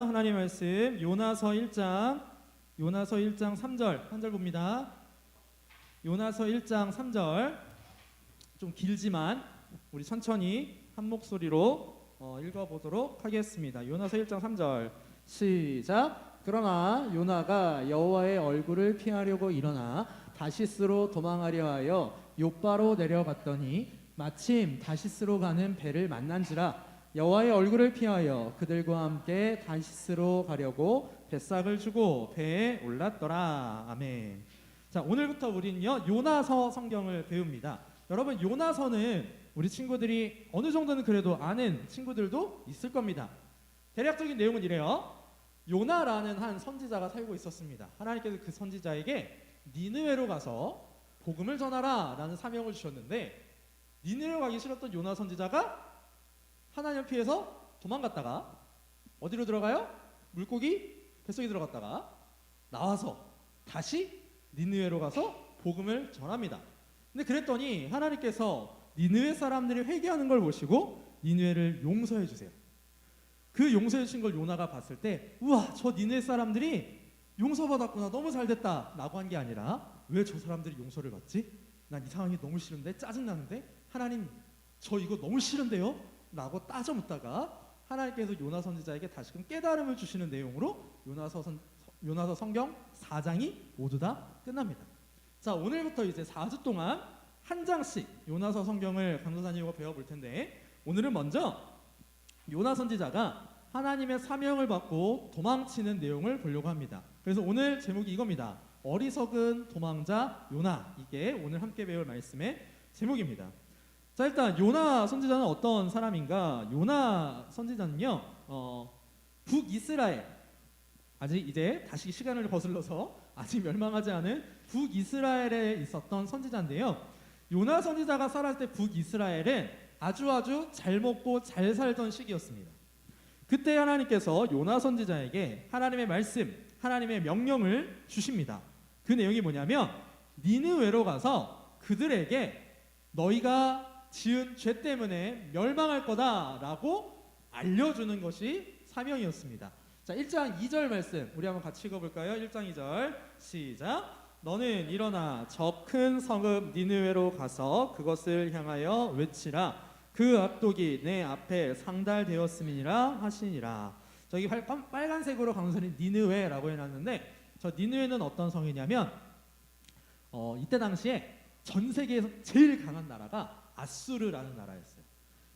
하나님 말씀 요나서 1장 3절 한 절 봅니다. 요나서 1장 3절 좀 길지만 우리 천천히 한 목소리로 읽어보도록 하겠습니다. 요나서 1장 3절 시작. 그러나 요나가 여호와의 얼굴을 피하려고 일어나 다시스로 도망하려 하여 욥바로 내려갔더니 마침 다시스로 가는 배를 만난지라 여호와의 얼굴을 피하여 그들과 함께 다시스로 가려고 뱃삭을 주고 배에 올랐더라. 아멘. 자, 오늘부터 우리는요 요나서 성경을 배웁니다. 여러분, 요나서는 우리 친구들이 어느 정도는 그래도 아는 친구들도 있을 겁니다. 대략적인 내용은 이래요. 요나라는 한 선지자가 살고 있었습니다. 하나님께서 그 선지자에게 니느웨로 가서 복음을 전하라 라는 사명을 주셨는데, 니느웨로 가기 싫었던 요나 선지자가 하나님을 피해서 도망갔다가 어디로 들어가요? 물고기 뱃속에 들어갔다가 나와서 다시 니느웨로 가서 복음을 전합니다. 근데 그랬더니 하나님께서 니느웨 사람들이 회개하는 걸 보시고 니느웨를 용서해 주세요. 그 용서해 주신 걸 요나가 봤을 때, 우와, 저 니느웨 사람들이 용서받았구나, 너무 잘됐다 라고 한 게 아니라, 왜 저 사람들이 용서를 받지? 난 이 상황이 너무 싫은데, 짜증나는데, 하나님 저 이거 너무 싫은데요? 라고 따져 묻다가 하나님께서 요나 선지자에게 다시금 깨달음을 주시는 내용으로 요나서 성경 4장이 모두 다 끝납니다. 자, 오늘부터 이제 4주 동안 한 장씩 요나서 성경을 강도사님과 배워볼 텐데, 오늘은 먼저 요나 선지자가 하나님의 사명을 받고 도망치는 내용을 보려고 합니다. 그래서 오늘 제목이 이겁니다. 어리석은 도망자 요나. 이게 오늘 함께 배울 말씀의 제목입니다. 자, 일단 요나 선지자는 어떤 사람인가? 요나 선지자는요 북이스라엘, 아직 이제 다시 시간을 거슬러서 아직 멸망하지 않은 북이스라엘에 있었던 선지자인데요, 요나 선지자가 살았을 때 북이스라엘은 아주 잘 먹고 잘 살던 시기였습니다. 그때 하나님께서 요나 선지자에게 하나님의 말씀, 하나님의 명령을 주십니다. 그 내용이 뭐냐면, 니느웨로 가서 그들에게 너희가 지은 죄 때문에 멸망할 거다라고 알려주는 것이 사명이었습니다. 자, 1장 2절 말씀 우리 한번 같이 읽어볼까요? 1장 2절 시작. 너는 일어나 저 큰 성읍 니느웨로 가서 그것을 향하여 외치라. 그 압독이 내 앞에 상달되었음이니라 하시니라. 저기 빨간색으로 강조선이 니느웨라고 해놨는데, 저 니느웨는 어떤 성이냐면 이때 당시에 전 세계에서 제일 강한 나라가 아수르라는 나라였어요.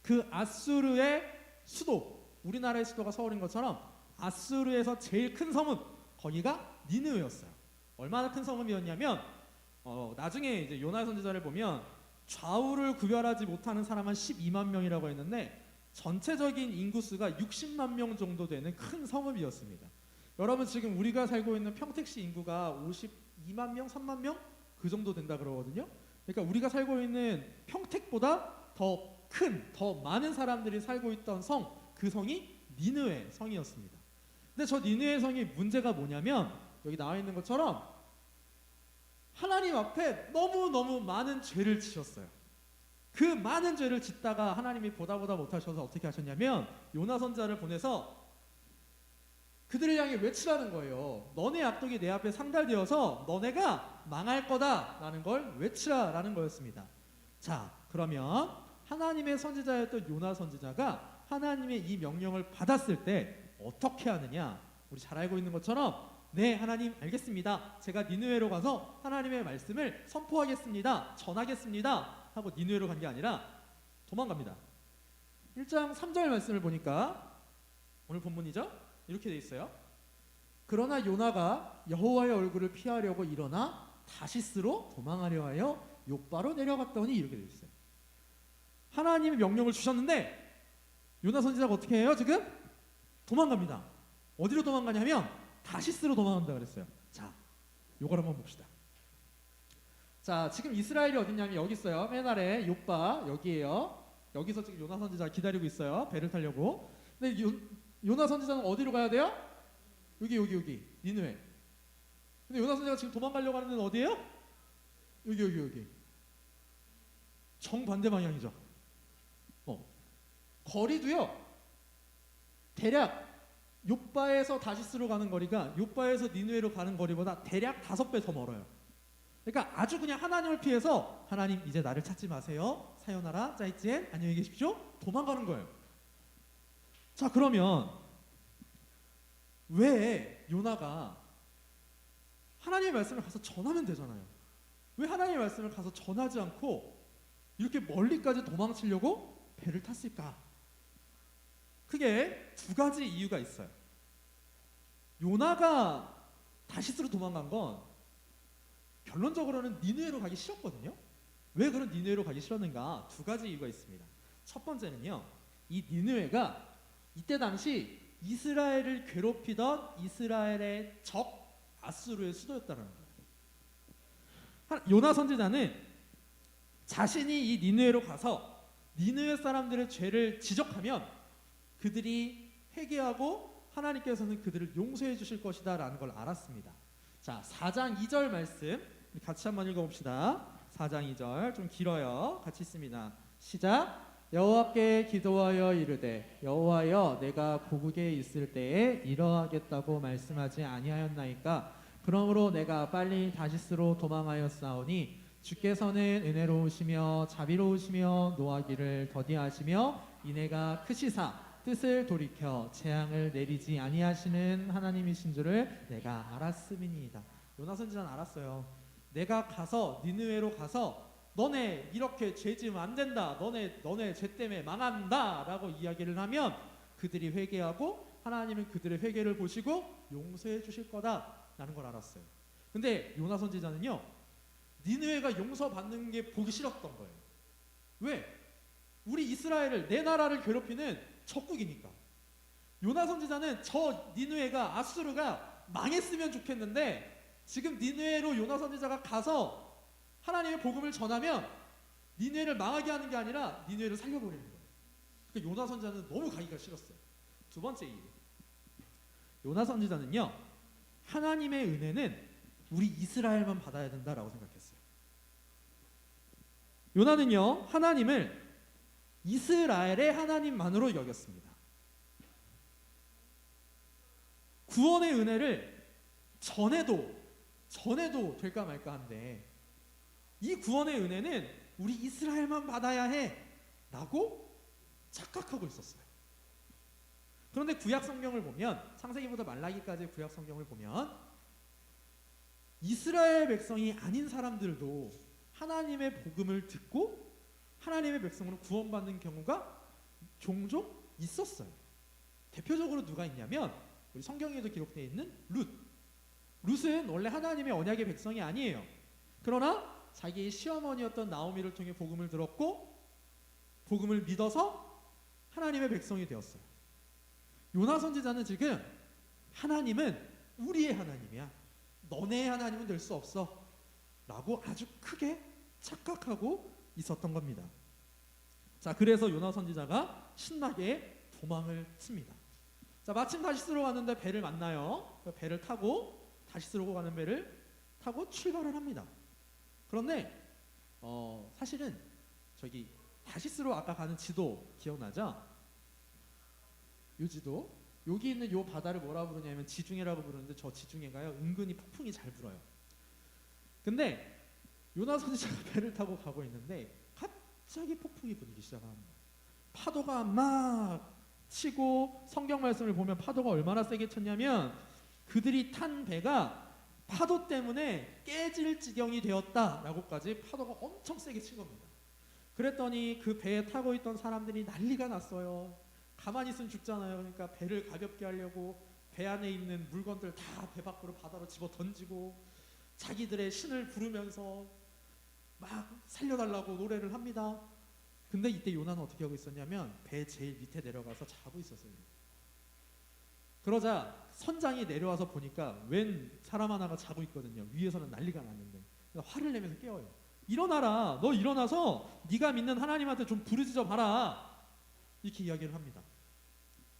그 아수르의 수도, 우리나라의 수도가 서울인 것처럼 아수르에서 제일 큰 섬은 거기가 니느웨였어요. 얼마나 큰 섬이었냐면 나중에 이제 요나 선지자를 보면 좌우를 구별하지 못하는 사람 한 12만 명이라고 했는데, 전체적인 인구수가 60만 명 정도 되는 큰 섬이었습니다. 여러분, 지금 우리가 살고 있는 평택시 인구가 52만 명, 3만 명? 그 정도 된다 그러거든요. 그러니까 우리가 살고 있는 평택보다 더 큰, 더 많은 사람들이 살고 있던 성, 그 성이 니느웨 성이었습니다. 근데 저 니느웨 성이 문제가 뭐냐면, 여기 나와 있는 것처럼 하나님 앞에 너무 많은 죄를 지셨어요. 그 많은 죄를 짓다가 하나님이 보다 못하셔서 어떻게 하셨냐면, 요나 선지자를 보내서 그들을 향해 외치라는 거예요. 너네 압독이 내 앞에 상달되어서 너네가 망할 거다라는 걸 외치라라는 거였습니다. 자, 그러면 하나님의 선지자였던 요나 선지자가 하나님의 이 명령을 받았을 때 어떻게 하느냐? 우리 잘 알고 있는 것처럼, 네, 하나님 알겠습니다, 제가 니느웨로 가서 하나님의 말씀을 선포하겠습니다, 전하겠습니다 하고 니느웨로 간 게 아니라 도망갑니다. 1장 3절 말씀을 보니까 오늘 본문이죠? 이렇게 돼 있어요. 그러나 요나가 여호와의 얼굴을 피하려고 일어나 다시스로 도망하려 하여 욥바로 내려갔더니, 이렇게 돼 있어요. 하나님이 명령을 주셨는데 요나 선지자가 어떻게 해요? 지금 도망갑니다. 어디로 도망가냐면 다시스로 도망간다 그랬어요. 자, 요걸 한번 봅시다. 자, 지금 이스라엘이 어디냐면 여기 있어요. 맨 아래 욥바 여기에요. 여기서 지금 요나 선지자 기다리고 있어요, 배를 타려고. 근데 요나 선지자는 어디로 가야 돼요? 여기 니느웨. 근데 요나 선지자가 지금 도망가려고 하는 데는 어디예요? 여기 정반대 방향이죠. 거리도요 대략 요빠에서 다시스로 가는 거리가 요빠에서 니느웨로 가는 거리보다 대략 5배 더 멀어요. 그러니까 아주 그냥 하나님을 피해서 하나님 이제 나를 찾지 마세요. 사요나라 짜이찌엔 안녕히 계십시오. 도망가는 거예요. 자, 그러면 왜 요나가 하나님의 말씀을 가서 전하면 되잖아요. 왜 하나님의 말씀을 가서 전하지 않고 이렇게 멀리까지 도망치려고 배를 탔을까? 크게 두 가지 이유가 있어요. 요나가 다시스로 도망간 건 결론적으로는 니느웨로 가기 싫었거든요. 왜 그런 니느웨로 가기 싫었는가? 두 가지 이유가 있습니다. 첫 번째는요, 이 니느웨가 이때 당시 이스라엘을 괴롭히던 이스라엘의 적 아수르의 수도였다는 거예요. 요나 선지자는 자신이 이 니느웨로 가서 니느웨 사람들의 죄를 지적하면 그들이 회개하고 하나님께서는 그들을 용서해 주실 것이다 라는 걸 알았습니다. 자, 4장 2절 말씀 우리 같이 한번 읽어봅시다. 4장 2절 좀 길어요. 같이 읽습니다. 시작. 여호와께 기도하여 이르되 여호와여 내가 고국에 있을 때에 이러하겠다고 말씀하지 아니하였나이까. 그러므로 내가 빨리 다시스로 도망하였사오니 주께서는 은혜로우시며 자비로우시며 노하기를 더디하시며 인애가 크시사 뜻을 돌이켜 재앙을 내리지 아니하시는 하나님이신 줄을 내가 알았음이니이다. 요나 선지자는 알았어요. 내가 가서 니느웨로 가서 너네 이렇게 죄 지으면 안 된다. 너네 죄 때문에 망한다 라고 이야기를 하면 그들이 회개하고 하나님은 그들의 회개를 보시고 용서해 주실 거다 라는 걸 알았어요. 근데 요나 선지자는요, 니느웨가 용서받는 게 보기 싫었던 거예요. 왜? 우리 이스라엘을, 내 나라를 괴롭히는 적국이니까. 요나 선지자는 저 니느웨가, 아수르가 망했으면 좋겠는데 지금 니느웨로 요나 선지자가 가서 하나님의 복음을 전하면 니느웨를 망하게 하는 게 아니라 니느웨를 살려버리는 거예요. 그러니까 요나 선지자는 너무 가기가 싫었어요. 두 번째 이유, 요나 선지자는요, 하나님의 은혜는 우리 이스라엘만 받아야 된다라고 생각했어요. 요나는요, 하나님을 이스라엘의 하나님만으로 여겼습니다. 구원의 은혜를 전해도 될까 말까 한데 이 구원의 은혜는 우리 이스라엘만 받아야 해 라고 착각하고 있었어요. 그런데 구약 성경을 보면, 창세기부터 말라기까지의 구약 성경을 보면 이스라엘 백성이 아닌 사람들도 하나님의 복음을 듣고 하나님의 백성으로 구원받는 경우가 종종 있었어요. 대표적으로 누가 있냐면 우리 성경에도 기록되어 있는 룻은 원래 하나님의 언약의 백성이 아니에요. 그러나 자기의 시어머니였던 나오미를 통해 복음을 들었고 복음을 믿어서 하나님의 백성이 되었어요. 요나 선지자는 지금 하나님은 우리의 하나님이야, 너네의 하나님은 될 수 없어 라고 아주 크게 착각하고 있었던 겁니다. 자, 그래서 요나 선지자가 신나게 도망을 칩니다. 자, 마침 다시스로 갔는데 배를 만나요. 배를 타고 다시스로 가는 배를 타고 출발을 합니다. 그런데 사실은 저기 다시스로 아까 가는 지도 기억나죠? 요 지도, 여기 있는 요 바다를 뭐라 부르냐면 지중해라고 부르는데 저 지중해가요 은근히 폭풍이 잘 불어요. 근데 요나 선지자가 배를 타고 가고 있는데 갑자기 폭풍이 불기 시작하는 거예요. 파도가 막 치고, 성경 말씀을 보면 파도가 얼마나 세게 쳤냐면 그들이 탄 배가 파도 때문에 깨질 지경이 되었다라고까지 파도가 엄청 세게 친 겁니다. 그랬더니 그 배에 타고 있던 사람들이 난리가 났어요. 가만히 있으면 죽잖아요. 그러니까 배를 가볍게 하려고 배 안에 있는 물건들 다 배 밖으로 바다로 집어 던지고 자기들의 신을 부르면서 막 살려달라고 노래를 합니다. 근데 이때 요나는 어떻게 하고 있었냐면 배 제일 밑에 내려가서 자고 있었어요. 그러자 선장이 내려와서 보니까 웬 사람 하나가 자고 있거든요. 위에서는 난리가 났는데 화를 내면서 깨워요. 일어나라, 너 일어나서 네가 믿는 하나님한테 좀 부르짖어 봐라, 이렇게 이야기를 합니다.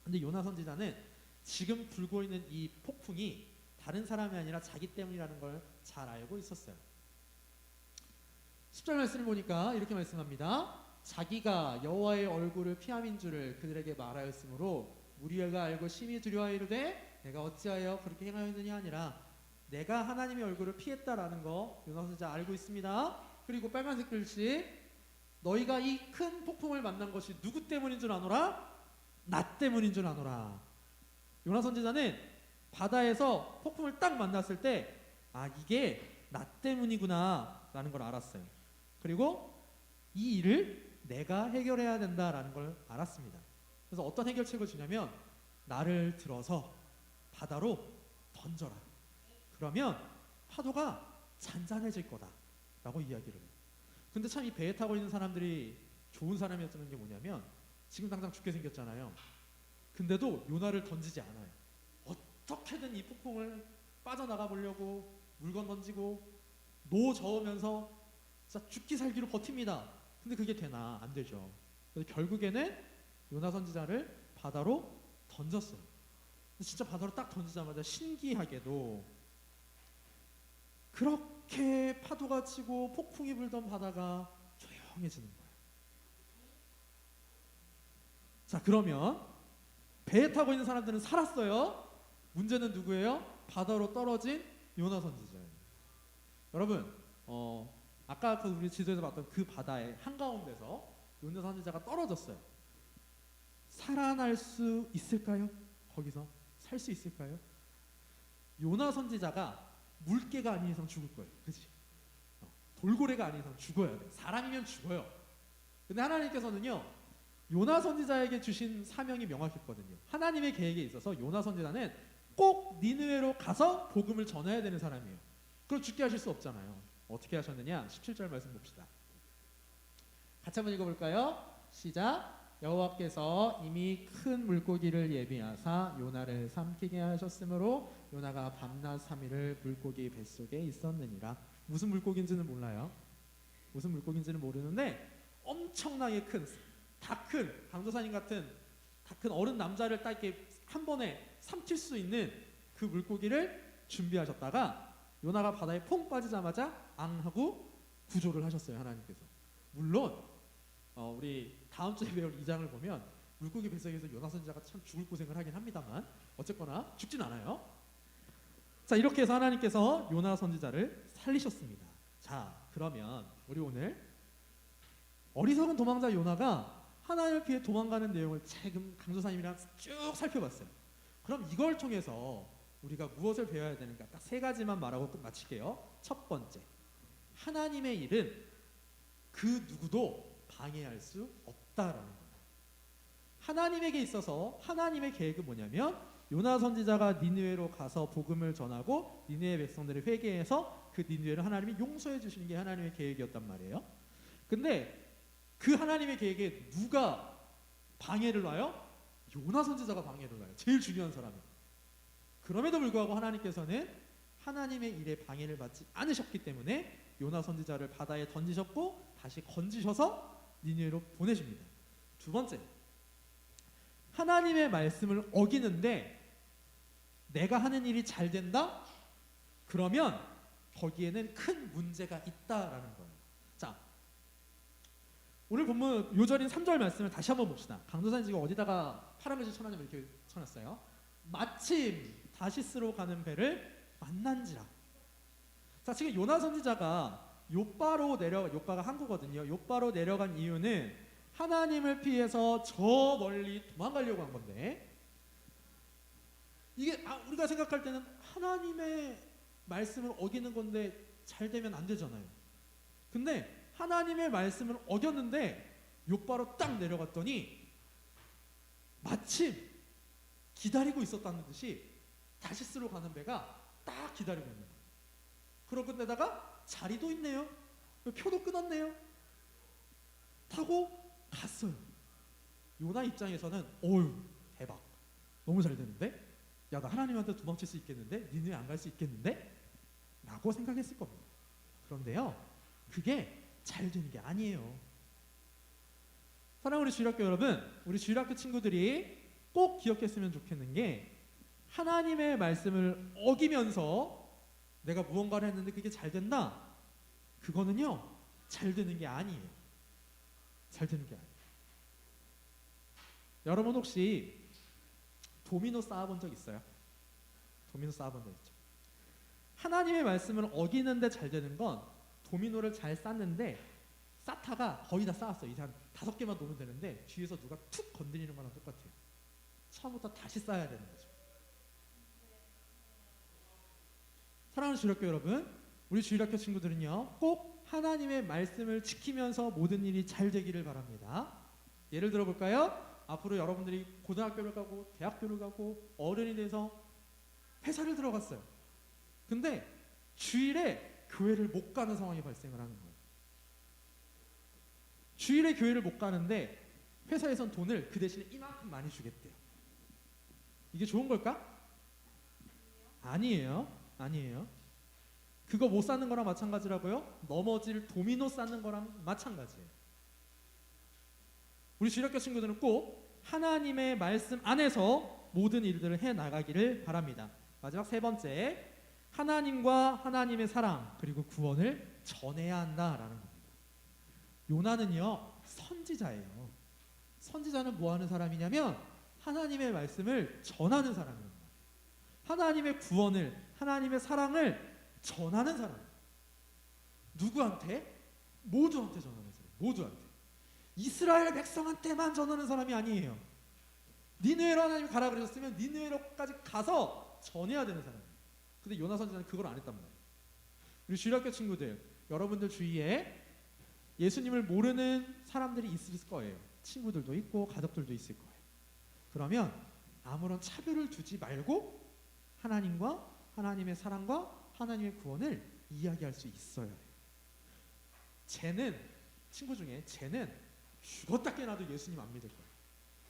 근데 요나 선지자는 지금 불고 있는 이 폭풍이 다른 사람이 아니라 자기 때문이라는 걸 잘 알고 있었어요. 10절 말씀을 보니까 이렇게 말씀합니다. 자기가 여호와의 얼굴을 피함인 줄을 그들에게 말하였으므로 우리 애가 알고 심히 두려워하이르되 내가 어찌하여 그렇게 행하였느냐 아니라 내가 하나님의 얼굴을 피했다라는 거 요나 선지자 알고 있습니다. 그리고 빨간색 글씨 너희가 이 큰 폭풍을 만난 것이 누구 때문인 줄 아노라? 나 때문인 줄 아노라. 요나 선지자는 바다에서 폭풍을 딱 만났을 때 아 이게 나 때문이구나 라는 걸 알았어요. 그리고 이 일을 내가 해결해야 된다라는 걸 알았습니다. 그래서 어떤 해결책을 주냐면 나를 들어서 바다로 던져라. 그러면 파도가 잔잔해질 거다 라고 이야기를 해요. 근데 참 이 배에 타고 있는 사람들이 좋은 사람이었다는 게 뭐냐면 지금 당장 죽게 생겼잖아요. 근데도 요나를 던지지 않아요. 어떻게든 이 폭풍을 빠져나가 보려고 물건 던지고 노 저으면서 진짜 죽기 살기로 버팁니다. 근데 그게 되나? 안 되죠. 그래서 결국에는 요나 선지자를 바다로 던졌어요. 근데 진짜 바다로 딱 던지자마자 신기하게도 그렇게 파도가 치고 폭풍이 불던 바다가 조용해지는 거예요. 자, 그러면 배에 타고 있는 사람들은 살았어요. 문제는 누구예요? 바다로 떨어진 요나 선지자예요. 여러분, 아까 우리 지도에서 봤던 그 바다의 한가운데서 요나 선지자가 떨어졌어요. 살아날 수 있을까요? 거기서 살 수 있을까요? 요나 선지자가 물개가 아닌 이상 죽을 거예요. 그렇지? 돌고래가 아닌 이상 죽어야 돼. 사람이면 죽어요. 근데 하나님께서는요, 요나 선지자에게 주신 사명이 명확했거든요. 하나님의 계획에 있어서 요나 선지자는 꼭 니느웨로 가서 복음을 전해야 되는 사람이에요. 그럼 죽게 하실 수 없잖아요. 어떻게 하셨느냐? 17절 말씀 봅시다. 같이 한번 읽어볼까요? 시작. 여호와께서 이미 큰 물고기를 예비하사 요나를 삼키게 하셨으므로 요나가 밤낮 3일을 물고기 뱃속에 있었느니라. 무슨 물고기인지는 몰라요. 무슨 물고기인지는 모르는데 엄청나게 큰, 다 큰 강도사님 같은 다 큰 어른 남자를 딱 이렇게 한 번에 삼킬 수 있는 그 물고기를 준비하셨다가 요나가 바다에 퐁 빠지자마자 앙 하고 구조를 하셨어요. 하나님께서. 물론 우리 다음 주에 배울 2장을 보면 물고기 뱃속에서 요나 선지자가 참 죽을 고생을 하긴 합니다만 어쨌거나 죽진 않아요. 자, 이렇게 해서 하나님께서 요나 선지자를 살리셨습니다. 자, 그러면 우리 오늘 어리석은 도망자 요나가 하나님을 피해 도망가는 내용을 지금 강조사님이랑 쭉 살펴봤어요. 그럼 이걸 통해서 우리가 무엇을 배워야 되는가? 딱 세 가지만 말하고 끝 마칠게요. 첫 번째, 하나님의 일은 그 누구도 방해할 수 없다라는 거예요. 하나님에게 있어서 하나님의 계획은 뭐냐면 요나 선지자가 니느웨로 가서 복음을 전하고 니느웨 백성들을 회개해서 그 니느웨를 하나님이 용서해 주시는 게 하나님의 계획이었단 말이에요. 근데 그 하나님의 계획에 누가 방해를 놔요? 요나 선지자가 방해를 놔요. 제일 중요한 사람이. 그럼에도 불구하고 하나님께서는 하나님의 일에 방해를 받지 않으셨기 때문에 요나 선지자를 바다에 던지셨고 다시 건지셔서 니느웨로 보내십니다. 두 번째, 하나님의 말씀을 어기는데 내가 하는 일이 잘 된다? 그러면 거기에는 큰 문제가 있다라는 거예요. 자, 오늘 본문 요절인 3절 말씀을 다시 한번 봅시다. 강도사님 지금 어디다가 파란 글씨 쳐놨냐면 이렇게 쳐놨어요. 마침 다시스로 가는 배를 만난지라. 자, 지금 요나 선지자가 요바가 항구거든요. 요바로 내려간 이유는 하나님을 피해서 저 멀리 도망가려고 한 건데, 이게 우리가 생각할 때는 하나님의 말씀을 어기는 건데 잘 되면 안 되잖아요. 근데 하나님의 말씀을 어겼는데 요바로 딱 내려갔더니 마침 기다리고 있었다는 듯이 다시스로 가는 배가 딱 기다리고 있는 거예요. 그러고 데다가 자리도 있네요. 표도 끊었네요. 타고 갔어요. 요나 입장에서는 어휴 대박, 너무 잘 되는데, 야 나 하나님한테 도망칠 수 있겠는데, 니네 안 갈 수 있겠는데? 라고 생각했을 겁니다. 그런데요, 그게 잘 되는 게 아니에요. 사랑하는 우리 주일학교 여러분, 우리 주일학교 친구들이 꼭 기억했으면 좋겠는 게, 하나님의 말씀을 어기면서 내가 무언가를 했는데 그게 잘 된다? 그거는요 잘 되는 게 아니에요. 잘 되는 게 아니에요. 여러분 혹시 도미노 쌓아본 적 있어요? 도미노 쌓아본 적 있죠. 하나님의 말씀을 어기는데 잘 되는 건 도미노를 잘 쌓는데 쌓다가 거의 다 쌓았어요. 이제 한 5개만 놓으면 되는데 뒤에서 누가 툭 건드리는 거랑 똑같아요. 처음부터 다시 쌓아야 되는 거죠. 사랑하는 주일학교 여러분, 우리 주일학교 친구들은요 꼭 하나님의 말씀을 지키면서 모든 일이 잘 되기를 바랍니다. 예를 들어 볼까요? 앞으로 여러분들이 고등학교를 가고 대학교를 가고 어른이 돼서 회사를 들어갔어요. 근데 주일에 교회를 못 가는 상황이 발생을 하는 거예요. 주일에 교회를 못 가는데 회사에선 돈을 그 대신에 이만큼 많이 주겠대요. 이게 좋은 걸까? 아니에요. 아니에요. 그거 못 쌓는 거랑 마찬가지라고요. 넘어질 도미노 쌓는 거랑 마찬가지예요. 우리 주일학교 친구들은 꼭 하나님의 말씀 안에서 모든 일들을 해나가기를 바랍니다. 마지막 3번째, 하나님과 하나님의 사랑 그리고 구원을 전해야 한다라는 겁니다. 요나는요 선지자예요. 선지자는 뭐 하는 사람이냐면 하나님의 말씀을 전하는 사람입니다. 하나님의 구원을, 하나님의 사랑을 전하는 사람. 누구한테? 모두한테 전하는 사람. 모두한테. 이스라엘 백성한테만 전하는 사람이 아니에요. 니느웨로 하나님이 가라 그러셨으면 니느웨로까지 가서 전해야 되는 사람이에요. 근데 요나 선지자는 그걸 안 했단 말이에요. 우리 주일학교 친구들, 여러분들 주위에 예수님을 모르는 사람들이 있을 거예요. 친구들도 있고 가족들도 있을 거예요. 그러면 아무런 차별을 두지 말고 하나님과 하나님의 사랑과 하나님의 구원을 이야기할 수 있어야 해요. 친구 중에 쟤는 죽었다 깨나도 예수님 안 믿을 거예요.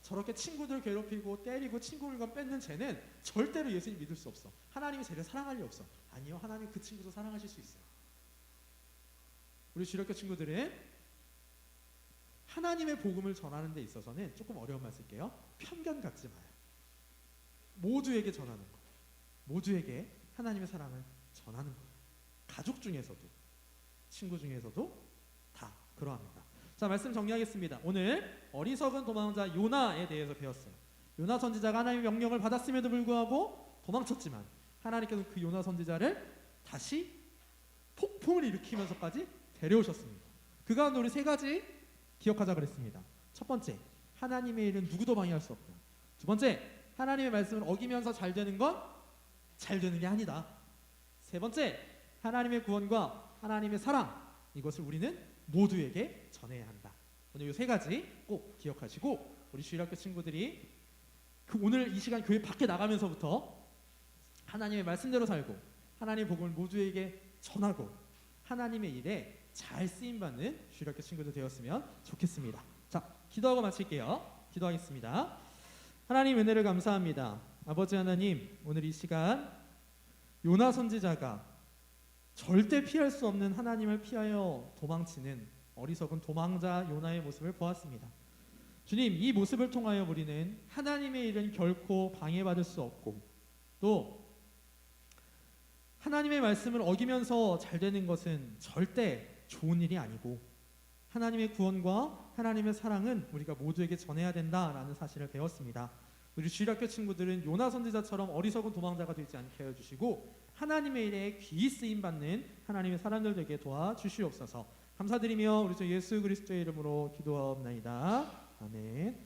저렇게 친구들 괴롭히고 때리고 친구 물건 뺏는 쟤는 절대로 예수님 믿을 수 없어. 하나님이 쟤를 사랑할 리 없어. 아니요, 하나님 그 친구도 사랑하실 수 있어요. 우리 주일학교 친구들은 하나님의 복음을 전하는 데 있어서는 조금 어려운 말 쓸게요. 편견 갖지 마요. 모두에게 전하는 거. 모두에게 하나님의 사랑을 전하는 거. 가족 중에서도 친구 중에서도 다 그러합니다. 자, 말씀 정리하겠습니다. 오늘 어리석은 도망자 요나에 대해서 배웠어요. 요나 선지자가 하나님의 명령을 받았음에도 불구하고 도망쳤지만 하나님께서 그 요나 선지자를 다시 폭풍을 일으키면서까지 데려오셨습니다. 그 가운데 우리 3가지 기억하자 그랬습니다. 첫 번째, 하나님의 일은 누구도 방해할 수 없다. 두 번째, 하나님의 말씀을 어기면서 잘 되는 건 잘 되는 게 아니다. 세 번째, 하나님의 구원과 하나님의 사랑, 이것을 우리는 모두에게 전해야 한다. 오늘 이 3가지 꼭 기억하시고 우리 주일학교 친구들이 오늘 이 시간 교회 밖에 나가면서부터 하나님의 말씀대로 살고 하나님의 복음을 모두에게 전하고 하나님의 일에 잘 쓰임받는 주일학교 친구들 되었으면 좋겠습니다. 자, 기도하고 마칠게요. 기도하겠습니다. 하나님 은혜를 감사합니다. 아버지 하나님, 오늘 이 시간 요나 선지자가 절대 피할 수 없는 하나님을 피하여 도망치는 어리석은 도망자 요나의 모습을 보았습니다. 주님, 이 모습을 통하여 우리는 하나님의 일은 결코 방해받을 수 없고 또 하나님의 말씀을 어기면서 잘 되는 것은 절대 좋은 일이 아니고 하나님의 구원과 하나님의 사랑은 우리가 모두에게 전해야 된다라는 사실을 배웠습니다. 우리 주일학교 친구들은 요나 선지자처럼 어리석은 도망자가 되지 않게 하여 주시고 하나님의 일에 귀히 쓰임 받는 하나님의 사람들 되게 도와주시옵소서. 감사드리며 우리 주 예수 그리스도의 이름으로 기도하옵나이다. 아멘.